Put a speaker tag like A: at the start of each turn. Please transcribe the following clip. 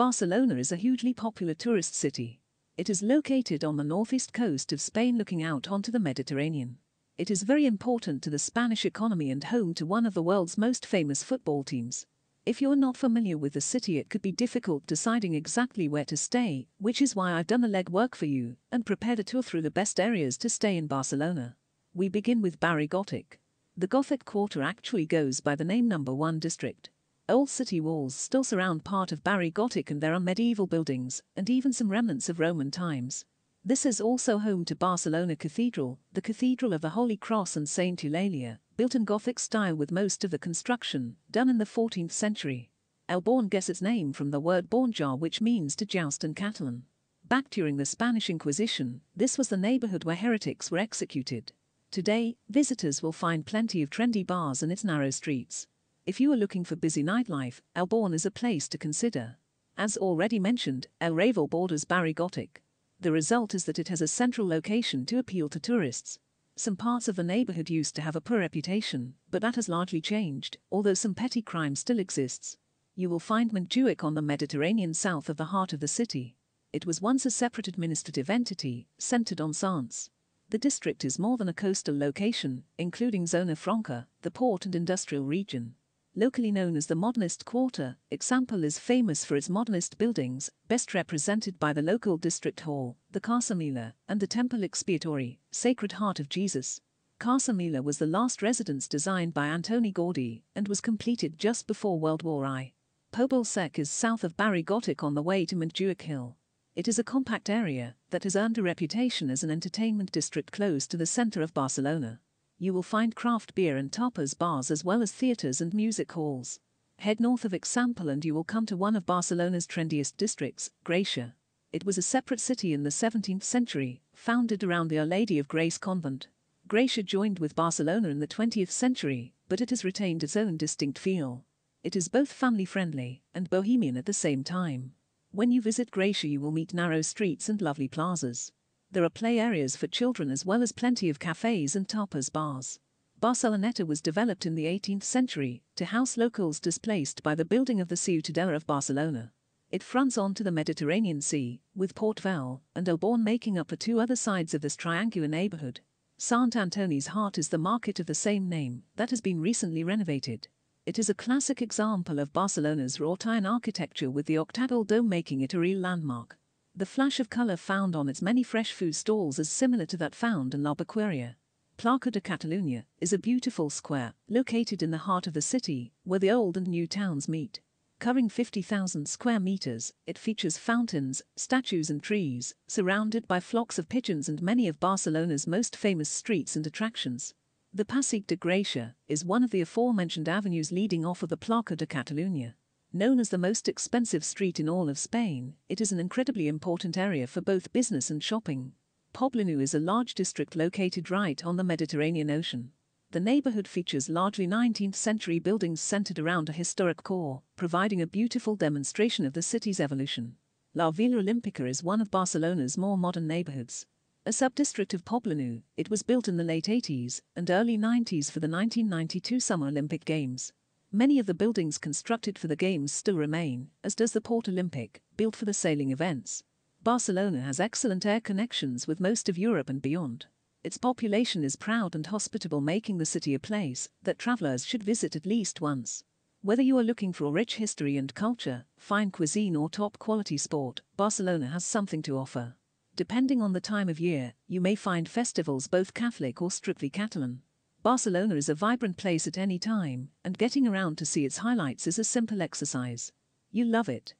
A: Barcelona is a hugely popular tourist city. It is located on the northeast coast of Spain looking out onto the Mediterranean. It is very important to the Spanish economy and home to one of the world's most famous football teams. If you're not familiar with the city, it could be difficult deciding exactly where to stay, which is why I've done the legwork for you and prepared a tour through the best areas to stay in Barcelona. We begin with Barri Gòtic. The Gothic quarter actually goes by the name Number 1 district. Old city walls still surround part of Barri Gòtic, and there are medieval buildings and even some remnants of Roman times. This is also home to Barcelona Cathedral, the Cathedral of the Holy Cross and Saint Eulalia, built in Gothic style with most of the construction done in the 14th century. Alborn gets its name from the word borjar, which means to joust in Catalan. Back during the Spanish Inquisition, this was the neighborhood where heretics were executed. Today, visitors will find plenty of trendy bars in its narrow streets. If you are looking for busy nightlife, Alborn is a place to consider. As already mentioned, El Raval borders Barri Gòtic. The result is that it has a central location to appeal to tourists. Some parts of the neighborhood used to have a poor reputation, but that has largely changed, although some petty crime still exists. You will find Montjuic on the Mediterranean south of the heart of the city. It was once a separate administrative entity, centered on Sants. The district is more than a coastal location, including Zona Franca, the port and industrial region. Locally known as the Modernist Quarter, Eixample is famous for its modernist buildings, best represented by the local district hall, the Casa Mila, and the Temple Expiatory, Sacred Heart of Jesus. Casa Mila was the last residence designed by Antoni Gaudí and was completed just before World War I. Poble Sec is south of Barri Gòtic on the way to Montjuic Hill. It is a compact area that has earned a reputation as an entertainment district close to the center of Barcelona. You will find craft beer and tapas bars as well as theaters and music halls. Head north of Eixample and you will come to one of Barcelona's trendiest districts, Gràcia. It was a separate city in the 17th century, founded around the Our Lady of Grace convent. Gràcia joined with Barcelona in the 20th century, but it has retained its own distinct feel. It is both family-friendly and bohemian at the same time. When you visit Gràcia, you will meet narrow streets and lovely plazas. There are play areas for children as well as plenty of cafes and tapas bars. Barceloneta was developed in the 18th century to house locals displaced by the building of the Ciutadella of Barcelona. It fronts onto the Mediterranean Sea, with Port Vell and Alborn making up the two other sides of this triangular neighborhood. Sant Antoni's heart is the market of the same name that has been recently renovated. It is a classic example of Barcelona's wrought iron architecture, with the octagonal dome making it a real landmark. The flash of color found on its many fresh food stalls is similar to that found in L'Albuquerque. Placa De Catalunya is a beautiful square located in the heart of the city, where the old and new towns meet. Covering 50,000 square meters, it features fountains, statues and trees, surrounded by flocks of pigeons and many of Barcelona's most famous streets and attractions. The Passeig De Gracia is one of the aforementioned avenues leading off of the Placa De Catalunya. Known as the most expensive street in all of Spain, it is an incredibly important area for both business and shopping. Poblenou is a large district located right on the Mediterranean Ocean. The neighborhood features largely 19th century buildings centered around a historic core, providing a beautiful demonstration of the city's evolution. La Vila Olimpica is one of Barcelona's more modern neighborhoods. A sub-district of Poblenou, it was built in the late 80s and early 90s for the 1992 Summer Olympic Games. Many of the buildings constructed for the Games still remain, as does the Port Olympic, built for the sailing events. Barcelona has excellent air connections with most of Europe and beyond. Its population is proud and hospitable, making the city a place that travelers should visit at least once. Whether you are looking for rich history and culture, fine cuisine or top-quality sport, Barcelona has something to offer. Depending on the time of year, you may find festivals both Catholic or strictly Catalan. Barcelona is a vibrant place at any time, and getting around to see its highlights is a simple exercise. You'll love it.